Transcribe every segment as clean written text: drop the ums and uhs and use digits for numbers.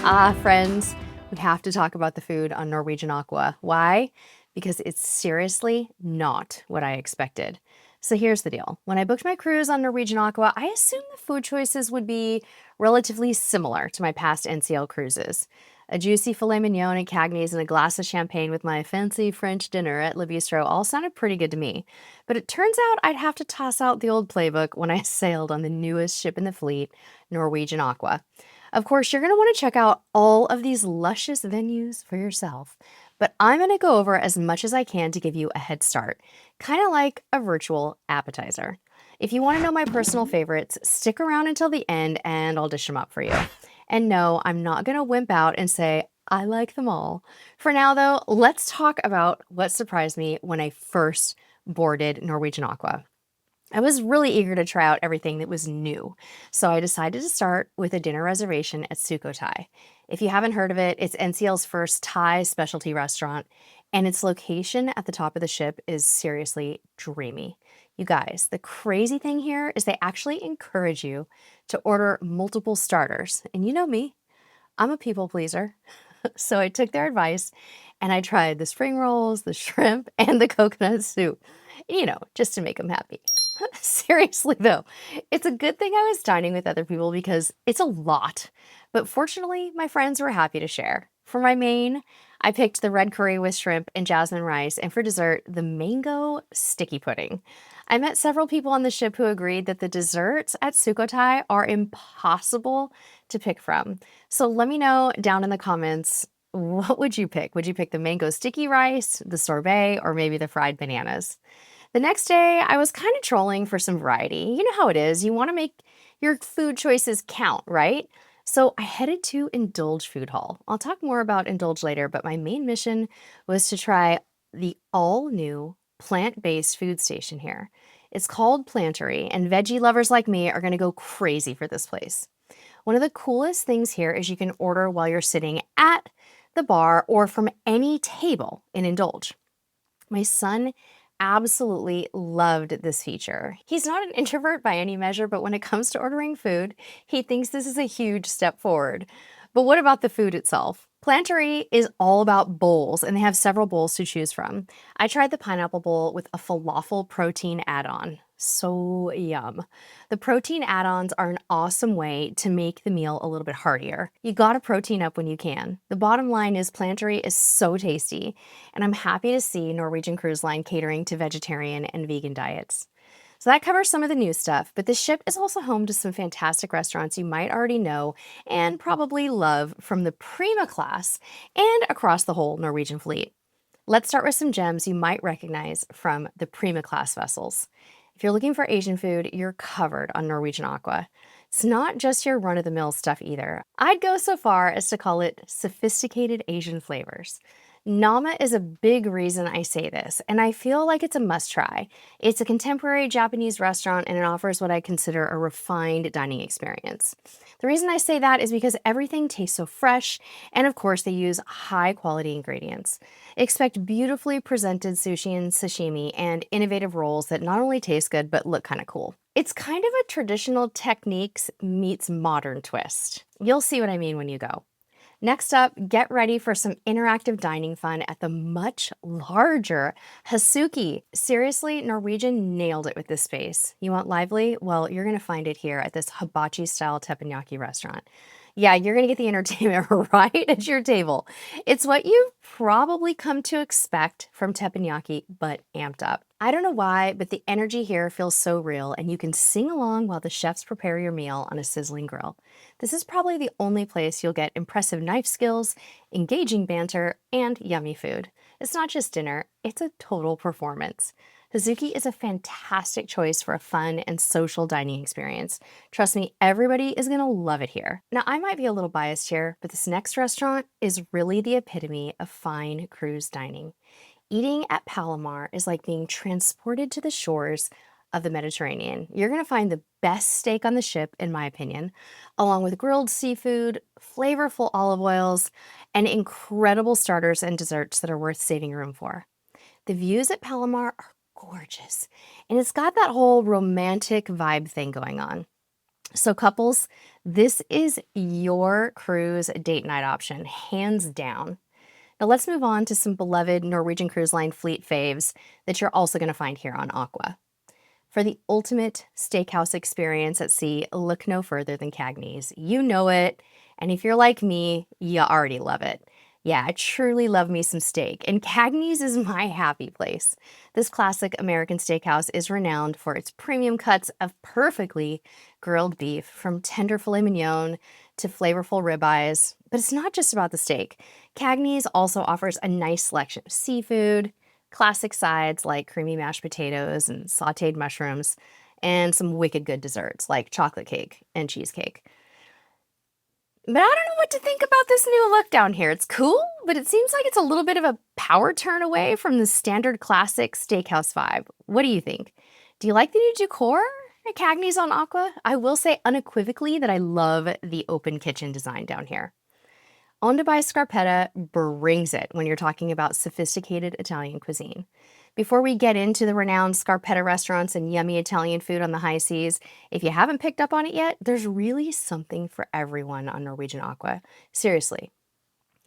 Ah, friends, we have to talk about the food on Norwegian Aqua. Why? Because it's seriously not what I expected. So here's the deal. When I booked my cruise on Norwegian Aqua, I assumed the food choices would be relatively similar to my past NCL cruises. A juicy filet mignon at Kagnys and a glass of champagne with my fancy French dinner at Leistro all sounded pretty good to me. But it turns out I'd have to toss out the old playbook when I sailed on the newest ship in the fleet, Norwegian Aqua. Of course, you're going to want to check out all of these luscious venues for yourself, but I'm going to go over as much as I can to give you a head start, kind of like a virtual appetizer. If you want to know my personal favorites, stick around until the end and I'll dish them up for you. And no, I'm not going to wimp out and say, I like them all. For now, though, let's talk about what surprised me when I first boarded Norwegian Aqua. I was really eager to try out everything that was new, so I decided to start with a dinner reservation at Suko Thai. If you haven't heard of it, it's NCL's first Thai specialty restaurant, and its location at the top of the ship is seriously dreamy. You guys, the crazy thing here is they actually encourage you to order multiple starters, and you know me, I'm a people pleaser. So I took their advice and I tried the spring rolls, the shrimp, and the coconut soup, just to make them happy. Seriously, though, it's a good thing I was dining with other people because it's a lot. But fortunately, my friends were happy to share. For my main, I picked the red curry with shrimp and jasmine rice, and for dessert, the mango sticky pudding. I met several people on the ship who agreed that the desserts at Sukhothai are impossible to pick from. So let me know down in the comments, what would you pick? Would you pick the mango sticky rice, the sorbet, or maybe the fried bananas? The next day, I was kind of trolling for some variety. You know how it is. You want to make your food choices count, right? So I headed to Indulge Food Hall. I'll talk more about Indulge later, but my main mission was to try the all-new plant-based food station here. It's called Plantery, and veggie lovers like me are going to go crazy for this place. One of the coolest things here is you can order while you're sitting at the bar or from any table in Indulge. My son absolutely loved this feature. He's not an introvert by any measure, but when it comes to ordering food, he thinks this is a huge step forward. But what about the food itself? Plantery is all about bowls, and they have several bowls to choose from. I tried the pineapple bowl with a falafel protein add-on. So yum. The protein add-ons are an awesome way to make the meal a little bit heartier. You gotta protein up when you can. The bottom line is Plantery is so tasty, and I'm happy to see Norwegian Cruise Line catering to vegetarian and vegan diets. So that covers some of the new stuff, but the ship is also home to some fantastic restaurants you might already know and probably love from the Prima class and across the whole Norwegian fleet. Let's start with some gems you might recognize from the Prima class vessels. If you're looking for Asian food, you're covered on Norwegian Aqua. It's not just your run-of-the-mill stuff either. I'd go so far as to call it sophisticated Asian flavors. Nama is a big reason I say this, and I feel like it's a must-try. It's a contemporary Japanese restaurant, and it offers what I consider a refined dining experience. The reason I say that is because everything tastes so fresh, and of course they use high-quality ingredients. Expect beautifully presented sushi and sashimi and innovative rolls that not only taste good, but look kind of cool. It's kind of a traditional techniques meets modern twist. You'll see what I mean when you go. Next up, get ready for some interactive dining fun at the much larger Hasuki. Seriously, Norwegian nailed it with this space. You want lively? Well, you're going to find it here at this hibachi-style teppanyaki restaurant. Yeah, you're going to get the entertainment right at your table. It's what you've probably come to expect from teppanyaki, but amped up. I don't know why, but the energy here feels so real, and you can sing along while the chefs prepare your meal on a sizzling grill. This is probably the only place you'll get impressive knife skills, engaging banter, and yummy food. It's not just dinner, it's a total performance. Hasuki is a fantastic choice for a fun and social dining experience. Trust me, everybody is gonna love it here. Now, I might be a little biased here, but this next restaurant is really the epitome of fine cruise dining. Eating at Palomar is like being transported to the shores of the Mediterranean. You're gonna find the best steak on the ship, in my opinion, along with grilled seafood, flavorful olive oils, and incredible starters and desserts that are worth saving room for. The views at Palomar are gorgeous, and it's got that whole romantic vibe thing going on. So couples, this is your cruise date night option, hands down. Now let's move on to some beloved Norwegian Cruise Line fleet faves that you're also going to find here on Aqua. For the ultimate steakhouse experience at sea, look no further than Kagnys. You know it, and if you're like me, you already love it. Yeah, I truly love me some steak, and Kagnys is my happy place. This classic American steakhouse is renowned for its premium cuts of perfectly grilled beef, from tender filet mignon to flavorful ribeyes. But it's not just about the steak. Kagnys also offers a nice selection of seafood, classic sides like creamy mashed potatoes and sauteed mushrooms, and some wicked good desserts like chocolate cake and cheesecake. But I don't know what to think about this new look down here. It's cool, but it seems like it's a little bit of a power turn away from the standard classic steakhouse vibe. What do you think? Do you like the new decor at Cagney's on Aqua? I will say unequivocally that I love the open kitchen design down here. Onda by Scarpetta brings it when you're talking about sophisticated Italian cuisine. Before we get into the renowned Scarpetta restaurants and yummy Italian food on the high seas, if you haven't picked up on it yet, there's really something for everyone on Norwegian Aqua. Seriously.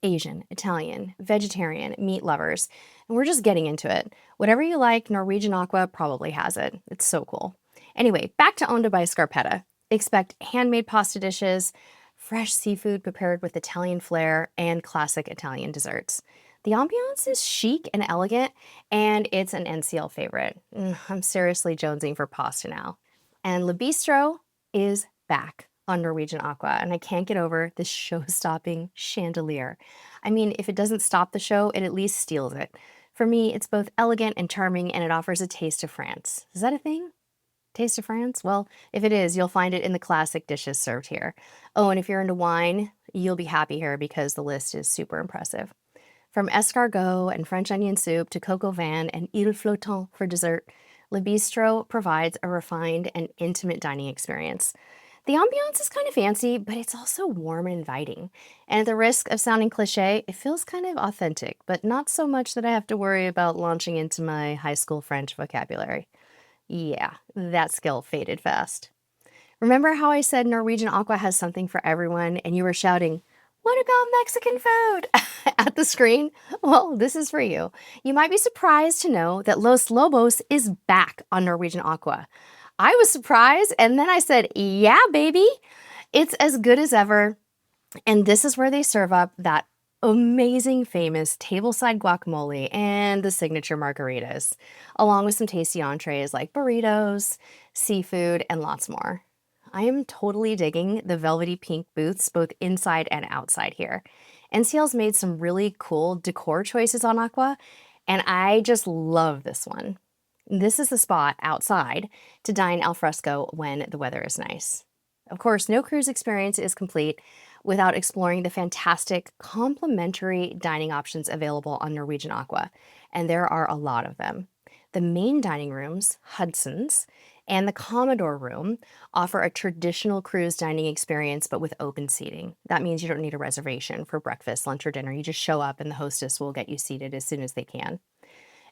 Asian, Italian, vegetarian, meat lovers, and we're just getting into it. Whatever you like, Norwegian Aqua probably has it. It's so cool. Anyway, back to Onda by Scarpetta. Expect handmade pasta dishes, fresh seafood prepared with Italian flair, and classic Italian desserts. The ambiance is chic and elegant, and it's an NCL favorite. I'm seriously jonesing for pasta now. And Leistro is back on Norwegian Aqua, and I can't get over this show-stopping chandelier. I mean, if it doesn't stop the show, it at least steals it. For me, it's both elegant and charming, and it offers a taste of France. Is that a thing? Taste of France? Well, if it is, you'll find it in the classic dishes served here. Oh, and if you're into wine, you'll be happy here because the list is super impressive. From escargot and French onion soup to coq au vin and île flottant for dessert, Le Bistro provides a refined and intimate dining experience. The ambiance is kind of fancy, but it's also warm and inviting. And at the risk of sounding cliche, it feels kind of authentic, but not so much that I have to worry about launching into my high school French vocabulary. Yeah, that skill faded fast. Remember how I said Norwegian Aqua has something for everyone and you were shouting, "What about Mexican food?" at the screen? Well, this is for you. You might be surprised to know that Los Lobos is back on Norwegian Aqua. I was surprised, and then I said, yeah, baby. It's as good as ever, and this is where they serve up that amazing, famous tableside guacamole and the signature margaritas, along with some tasty entrees like burritos, seafood, and lots more. I am totally digging the velvety pink booths both inside and outside here. NCL's made some really cool decor choices on Aqua, and I just love this one. This is the spot outside to dine al fresco when the weather is nice. Of course, no cruise experience is complete without exploring the fantastic complimentary dining options available on Norwegian Aqua, and there are a lot of them. The main dining rooms, Hudson's, and the Commodore Room offer a traditional cruise dining experience but with open seating. That means you don't need a reservation for breakfast, lunch, or dinner. You just show up and the hostess will get you seated as soon as they can.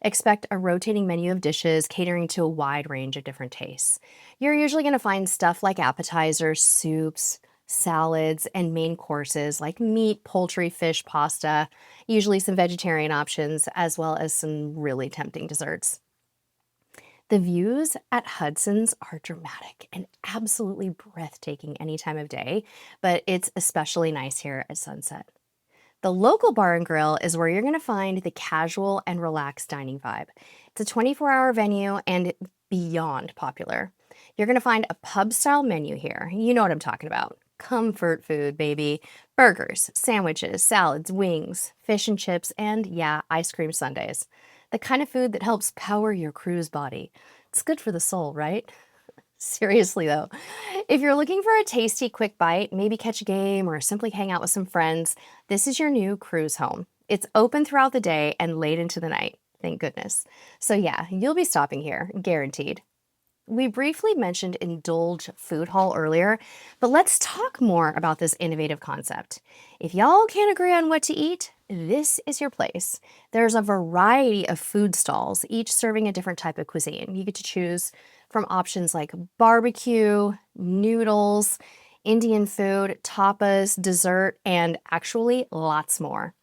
Expect a rotating menu of dishes catering to a wide range of different tastes. You're usually going to find stuff like appetizers, soups, salads, and main courses like meat, poultry, fish, pasta, usually some vegetarian options, as well as some really tempting desserts. The views at Hudson's are dramatic and absolutely breathtaking any time of day, but it's especially nice here at sunset. The local bar and grill is where you're going to find the casual and relaxed dining vibe. It's a 24-hour venue and beyond popular. You're going to find a pub-style menu here. You know what I'm talking about. Comfort food, baby. Burgers, sandwiches, salads, wings, fish and chips, and yeah, ice cream sundaes. The kind of food that helps power your cruise body. It's good for the soul, right? Seriously though, if you're looking for a tasty quick bite, maybe catch a game or simply hang out with some friends, this is your new cruise home. It's open throughout the day and late into the night, thank goodness. So yeah, you'll be stopping here, guaranteed. We briefly mentioned Indulge Food Hall earlier, but let's talk more about this innovative concept. If y'all can't agree on what to eat, this is your place. There's a variety of food stalls, each serving a different type of cuisine. You get to choose from options like barbecue, noodles, Indian food, tapas, dessert, and actually lots more.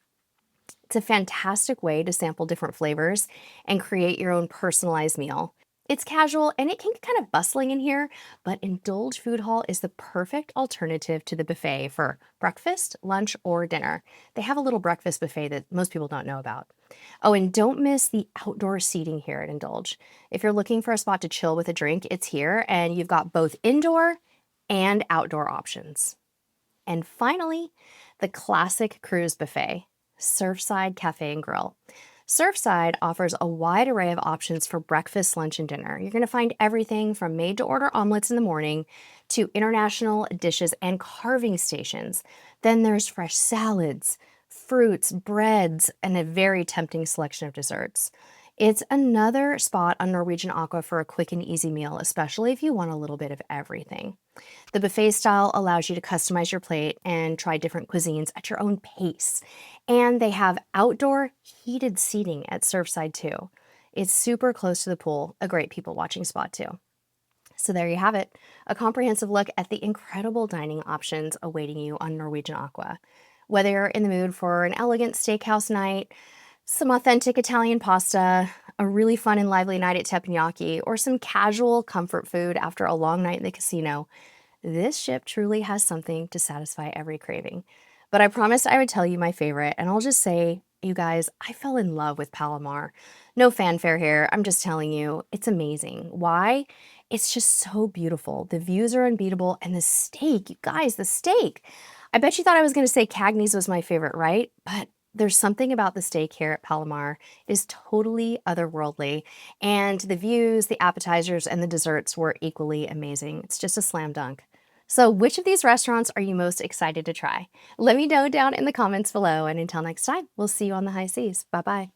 It's a fantastic way to sample different flavors and create your own personalized meal. It's casual and it can get kind of bustling in here, but Indulge Food Hall is the perfect alternative to the buffet for breakfast, lunch, or dinner. They have a little breakfast buffet that most people don't know about. Oh, and don't miss the outdoor seating here at Indulge. If you're looking for a spot to chill with a drink, it's here, and you've got both indoor and outdoor options. And finally, the classic cruise buffet, Surfside Cafe and Grill. Surfside offers a wide array of options for breakfast, lunch, and dinner. You're going to find everything from made-to-order omelets in the morning to international dishes and carving stations. Then there's fresh salads, fruits, breads, and a very tempting selection of desserts. It's another spot on Norwegian Aqua for a quick and easy meal, especially if you want a little bit of everything. The buffet style allows you to customize your plate and try different cuisines at your own pace. And they have outdoor heated seating at Surfside too. It's super close to the pool, a great people watching spot too. So there you have it, a comprehensive look at the incredible dining options awaiting you on Norwegian Aqua. Whether you're in the mood for an elegant steakhouse night, some authentic Italian pasta, a really fun and lively night at teppanyaki, or some casual comfort food after a long night in the casino, this ship truly has something to satisfy every craving. But I promised I would tell you my favorite, and I'll just say, you guys, I fell in love with Palomar. No fanfare here, I'm just telling you, it's amazing. Why? It's just so beautiful. The views are unbeatable, and the steak, you guys, the steak. I bet you thought I was going to say Kagnys was my favorite, right? But there's something about the steak here at Palomar is totally otherworldly, and the views, the appetizers, and the desserts were equally amazing. It's just a slam dunk. So which of these restaurants are you most excited to try? Let me know down in the comments below, and until next time, we'll see you on the high seas. Bye-bye.